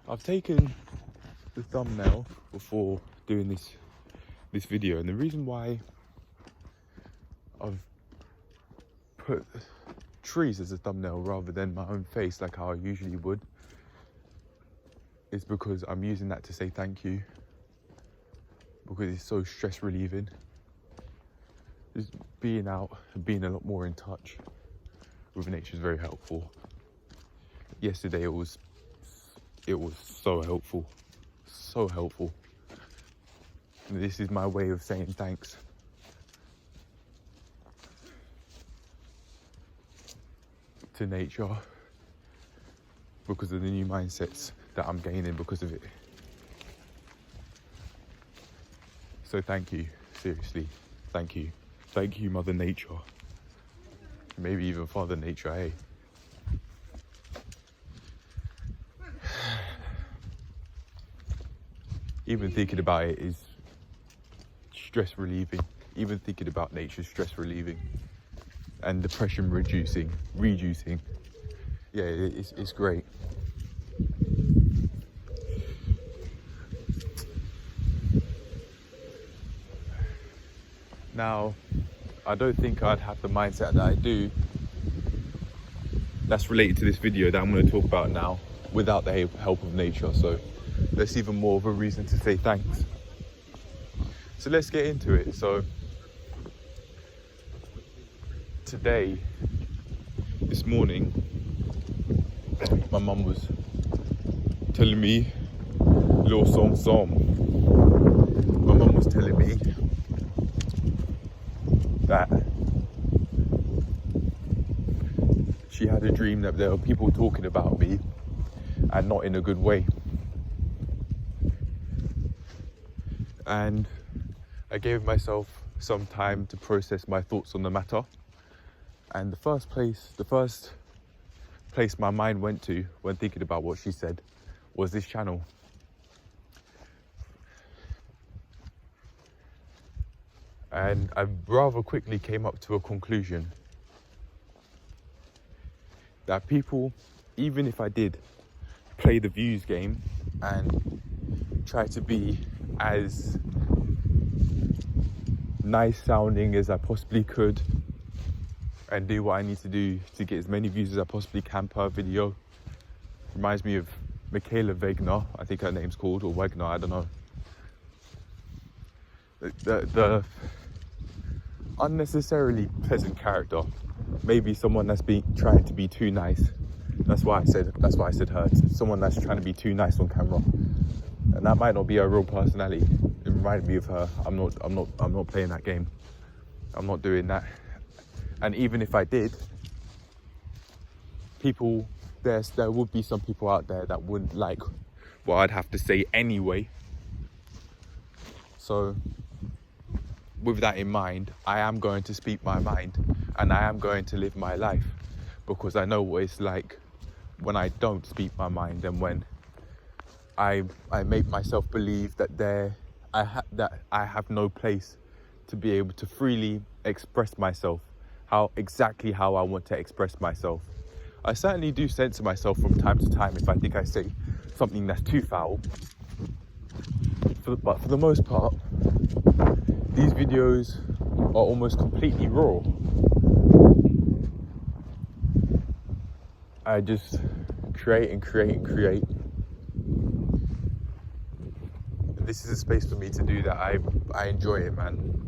I've taken the thumbnail before doing this video, and the reason why I've put trees as a thumbnail rather than my own face like how I usually would is because I'm using that to say thank you, because it's so stress relieving. Just being out and being a lot more in touch with nature is very helpful. Yesterday it was so helpful. And this is my way of saying thanks. To nature, because of the new mindsets that I'm gaining because of it. So thank you, seriously, thank you. Thank you, Mother Nature. Maybe even Father Nature, hey. Even thinking about it is stress relieving. Even thinking about nature is stress relieving. And depression reducing. Yeah, it's great. Now, I don't think I'd have the mindset that I do that's related to this video that I'm going to talk about now without the help of nature. So that's even more of a reason to say thanks. So let's get into it. So today, this morning, my mum was telling me little song. My mum was telling me that she had a dream that there were people talking about me and not in a good way. And I gave myself some time to process my thoughts on the matter. And the first place my mind went to when thinking about what she said was this channel. And I rather quickly came up to a conclusion that people, even if I did play the views game and try to be as nice sounding as I possibly could and do what I need to do to get as many views as I possibly can per video. Reminds me of Michaela Wegner, I think her name's called, or Wegner, I don't know. The unnecessarily pleasant character, maybe someone that's trying to be too nice. That's why I said her. Someone that's trying to be too nice on camera, and that might not be her real personality. It reminded me of her. I'm not playing that game. I'm not doing that. And even if I did, there would be some people out there that wouldn't like what I'd have to say anyway. So with that in mind, I am going to speak my mind and I am going to live my life, because I know what it's like when I don't speak my mind and when I make myself believe that I have no place to be able to freely express myself exactly how I want to express myself. I certainly do censor myself from time to time if I think I say something that's too foul. But for the most part, these videos are almost completely raw. I just create. This is a space for me to do that. I enjoy it, man.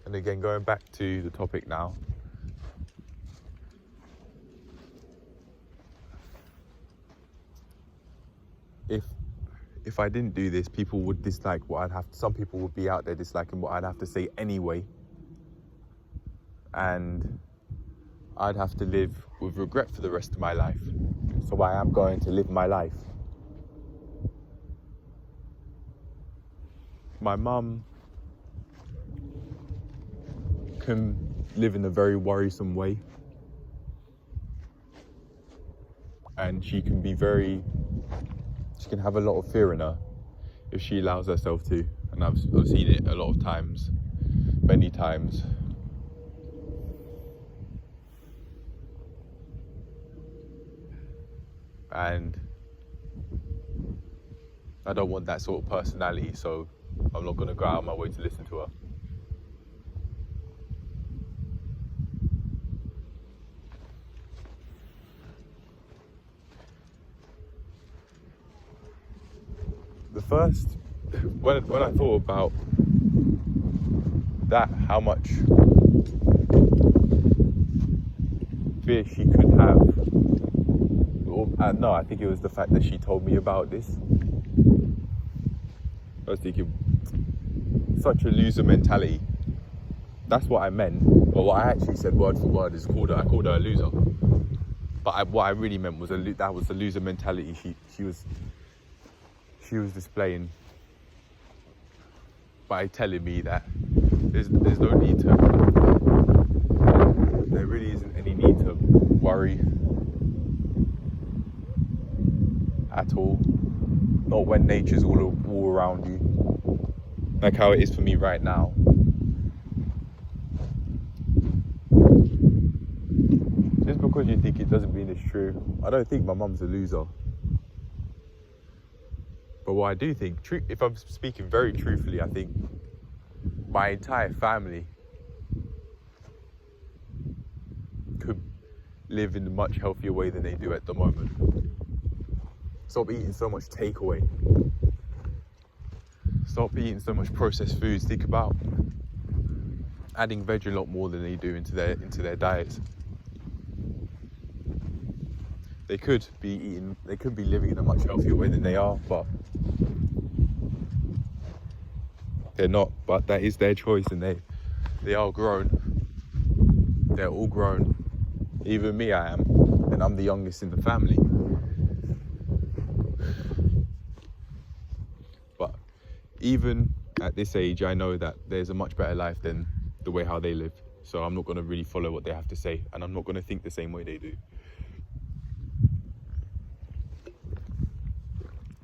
And again, going back to the topic now. If I didn't do this, people would dislike some people would be out there disliking what I'd have to say anyway. And I'd have to live with regret for the rest of my life. So I am going to live my life. My mum can live in a very worrisome way. And she can have a lot of fear in her if she allows herself to. And I've seen it a lot of times, many times. and I don't want that sort of personality, so I'm not going to go out of my way to listen to her. The first, when I thought about that, how much fear she could have, no, I think it was the fact that she told me about this. I was thinking, such a loser mentality. That's what I meant. But what I actually said word for word is I called her a loser. But what I really meant was that was the loser mentality she was displaying by telling me that there's no need to. There really isn't any need to worry at all. Not when nature's all around you, like how it is for me right now. Just because you think it doesn't mean it's true. I don't think my mum's a loser. But what I do think, if I'm speaking very truthfully, I think my entire family could live in a much healthier way than they do at the moment. Stop eating so much takeaway. Stop eating so much processed foods. Think about adding veg a lot more than they do into their diets. They could be living in a much healthier way than they are, but they're not. But that is their choice, and they are grown. They're all grown. Even me, I am, and I'm the youngest in the family. But even at this age, I know that there's a much better life than the way how they live. So I'm not going to really follow what they have to say, and I'm not going to think the same way they do.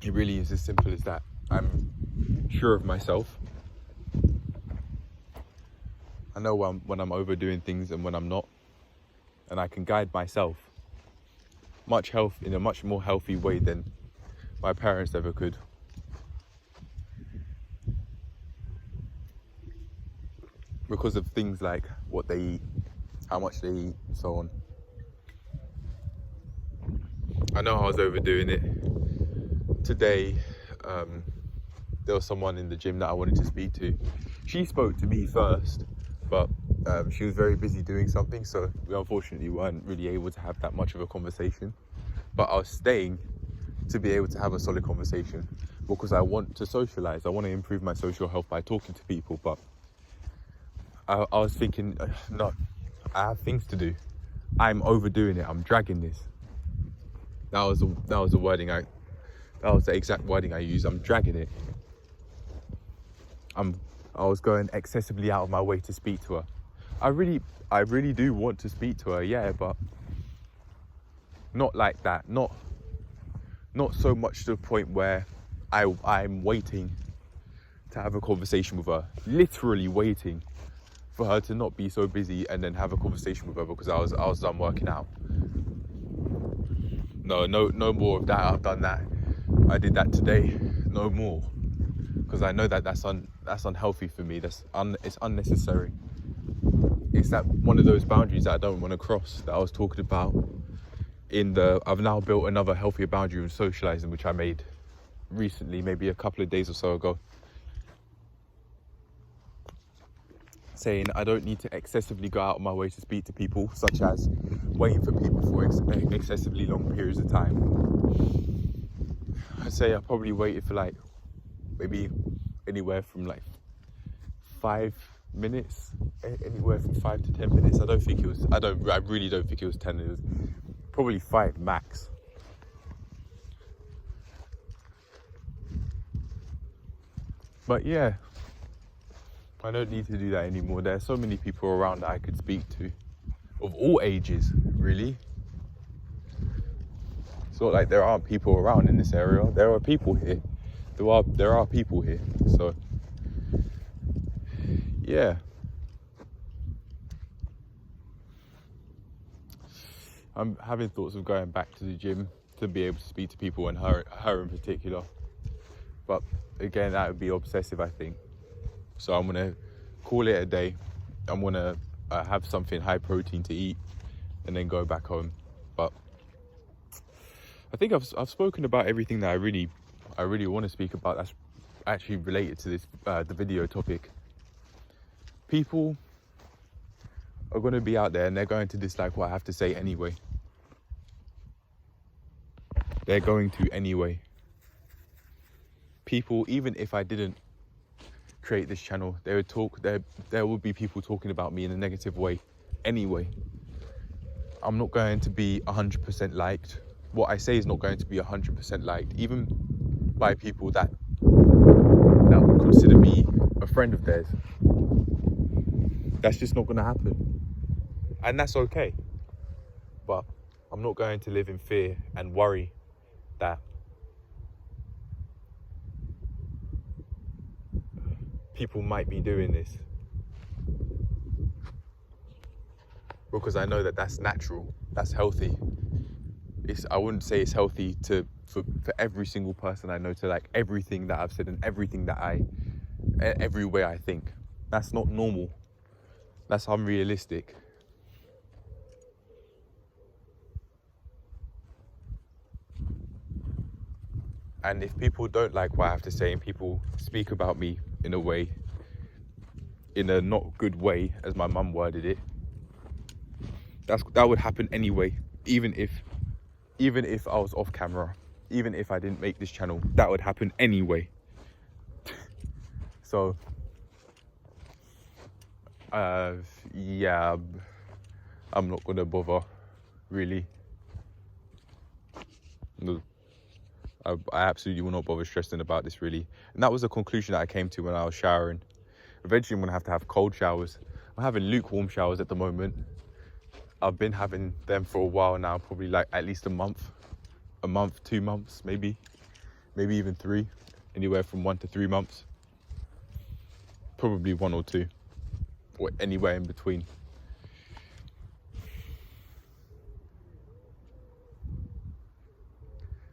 It really is as simple as that. I'm sure of myself. I know when I'm overdoing things and when I'm not, and I can guide myself in a much more healthy way than my parents ever could. Because of things like what they eat, how much they eat, and so on. I know I was overdoing it. Today, there was someone in the gym that I wanted to speak to. She spoke to me first, but she was very busy doing something, so we unfortunately weren't really able to have that much of a conversation. But I was staying to be able to have a solid conversation because I want to socialize. I want to improve my social health by talking to people, but I was thinking, no, I have things to do. I'm overdoing it. I'm dragging this. That was the wording that was the exact wording I used. I'm dragging it. I was going excessively out of my way to speak to her. I really do want to speak to her, yeah, but not like that. Not so much to the point where I'm waiting to have a conversation with her. Literally waiting for her to not be so busy and then have a conversation with her because I was done working out. No more of that. I've done that. I did that today. No more, because I know that that's unhealthy for me. It's unnecessary. It's that one of those boundaries that I don't want to cross that I was talking about. I've now built another healthier boundary with socializing, which I made recently, maybe a couple of days or so ago, saying I don't need to excessively go out of my way to speak to people, such as waiting for people for excessively long periods of time. I'd say I probably waited for maybe anywhere from 5 minutes, anywhere from 5 to 10 minutes. I really don't think it was 10. It was probably 5 max. But yeah, I don't need to do that anymore. There are so many people around that I could speak to, of all ages, really. It's not like there aren't people around in this area. There are people here. There are people here. So yeah. I'm having thoughts of going back to the gym to be able to speak to people, and her in particular. But again, that would be obsessive, I think. So I'm gonna call it a day. I'm gonna have something high protein to eat, and then go back home. But I think I've spoken about everything that I really want to speak about. That's actually related to this the video topic. People are going to be out there, and they're going to dislike what I have to say anyway. They're going to anyway. People, even if I didn't create this channel, they would talk. There would be people talking about me in a negative way anyway. I'm not going to be 100% liked. What I say is not going to be 100% liked, even by people that would consider me a friend of theirs. That's just not going to happen, and that's okay. But I'm not going to live in fear and worry that people might be doing this, because I know that that's natural, that's healthy. I wouldn't say it's healthy for every single person I know to like everything that I've said and everything that every way I think. That's not normal. That's unrealistic. And if people don't like what I have to say, and people speak about me in a not good way, as my mum worded it, that would happen anyway. Even if I was off camera, even if I didn't make this channel, that would happen anyway. So yeah, I'm not gonna bother, really. No, I absolutely will not bother stressing about this, really. And that was a conclusion that I came to when I was showering. Eventually I'm gonna have cold showers. I'm having lukewarm showers at the moment. I've been having them for a while now, probably like at least a month, 2 months, maybe even 3, anywhere from 1 to 3 months, probably 1 or 2, or anywhere in between.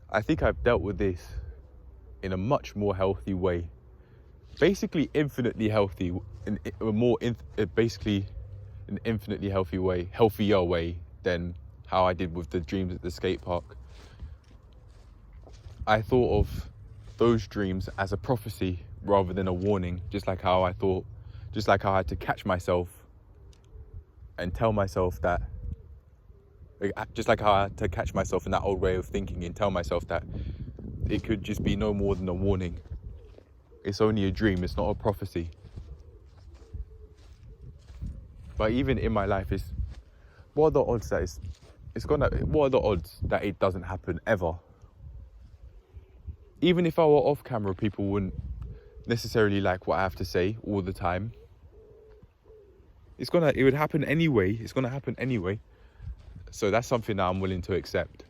I think I've dealt with this in a much more healthy way, basically infinitely healthy, basically an infinitely healthier way than how I did with the dreams at the skate park. I thought of those dreams as a prophecy rather than a warning, just like how I had to catch myself and tell myself that, just like how I had to catch myself in that old way of thinking and tell myself that it could just be no more than a warning. It's only a dream, it's not a prophecy. But even in my life, what are the odds that it doesn't happen ever? Even if I were off camera, people wouldn't necessarily like what I have to say all the time. It would happen anyway. It's gonna happen anyway. So that's something that I'm willing to accept.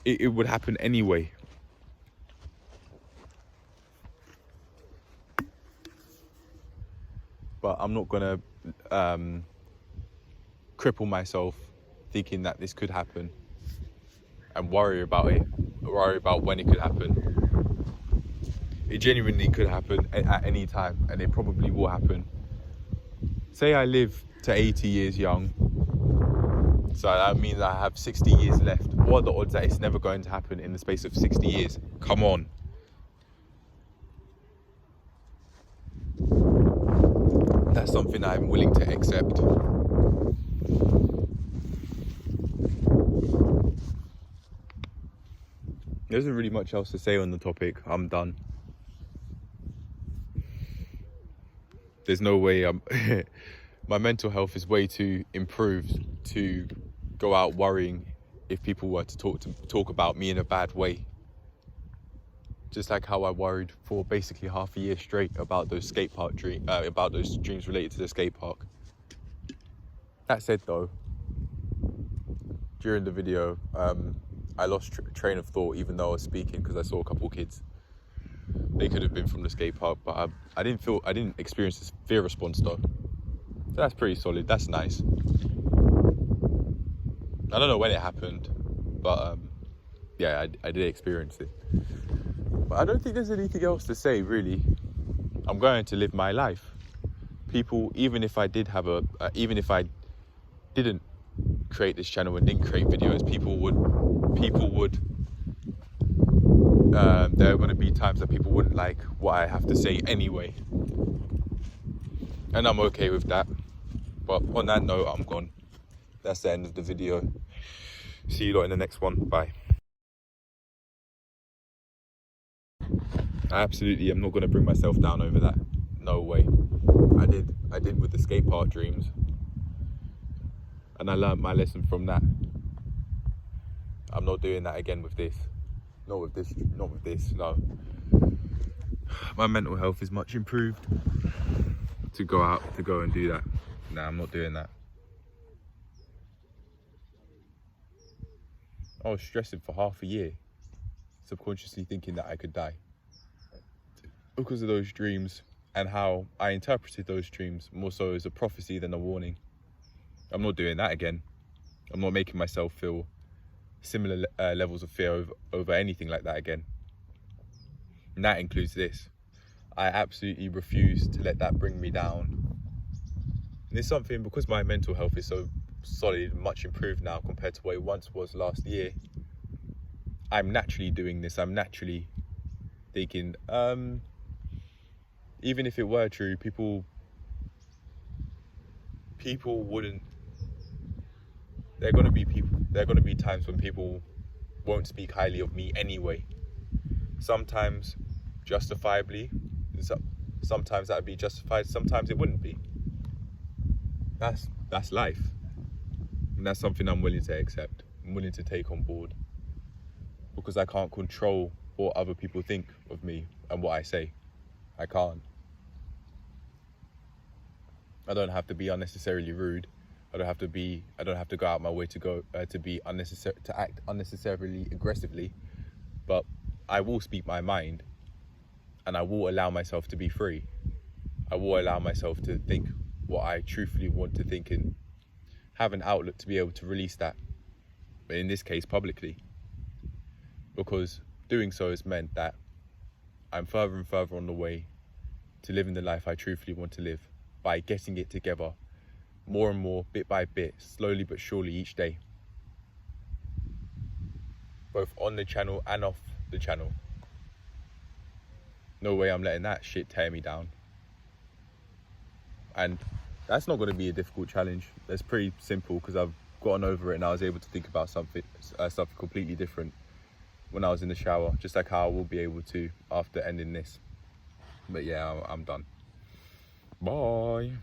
It would happen anyway. But I'm not gonna cripple myself thinking that this could happen and worry about when it could happen. It genuinely could happen at any time, and it probably will happen. Say I live to 80 years young, so that means I have 60 years left. What are the odds that it's never going to happen in the space of 60 years? Come on. That's something I'm willing to accept. There isn't really much else to say on the topic. I'm done. There's no way my mental health is way too improved to go out worrying if people were to talk about me in a bad way. Just like how I worried for basically half a year straight about those about those dreams related to the skate park. That said, though, during the video, I lost train of thought, even though I was speaking, because I saw a couple kids. They could have been from the skate park, but I didn't experience this fear response though. So that's pretty solid. That's nice. I don't know when it happened, but yeah, I did experience it. But I don't think there's anything else to say, really. I'm going to live my life. People, even if I did have even if I didn't create this channel and didn't create videos, people would, there are going to be times that people wouldn't like what I have to say anyway. And I'm okay with that. But on that note, I'm gone. That's the end of the video. See you lot in the next one. Bye. I absolutely am not going to bring myself down over that. No way. I did with the skate park dreams. And I learned my lesson from that. I'm not doing that again with this. Not with this, no. My mental health is much improved to go and do that. Nah, I'm not doing that. I was stressing for half a year, subconsciously thinking that I could die. Because of those dreams and how I interpreted those dreams more so as a prophecy than a warning. I'm not doing that again. I'm not making myself feel similar levels of fear over anything like that again. And that includes this. I absolutely refuse to let that bring me down. And it's something, because my mental health is so solid, much improved now compared to what it once was last year. I'm naturally doing this. I'm naturally thinking, even if it were true, people wouldn't. There are going to be times when people won't speak highly of me anyway. Sometimes justifiably, sometimes that would be justified, sometimes it wouldn't be. That's life. And that's something I'm willing to accept. I'm willing to take on board. Because I can't control what other people think of me and what I say. I can't. I don't have to be unnecessarily rude. I don't have to go out my way to act unnecessarily aggressively, but I will speak my mind, and I will allow myself to be free. I will allow myself to think what I truthfully want to think and have an outlet to be able to release that, but in this case publicly, because doing so has meant that I'm further and further on the way to living the life I truthfully want to live by getting it together more and more, bit by bit, slowly but surely each day. Both on the channel and off the channel. No way I'm letting that shit tear me down. And that's not going to be a difficult challenge. That's pretty simple because I've gotten over it and I was able to think about something completely different when I was in the shower, just like how I will be able to after ending this. But yeah, I'm done. Bye.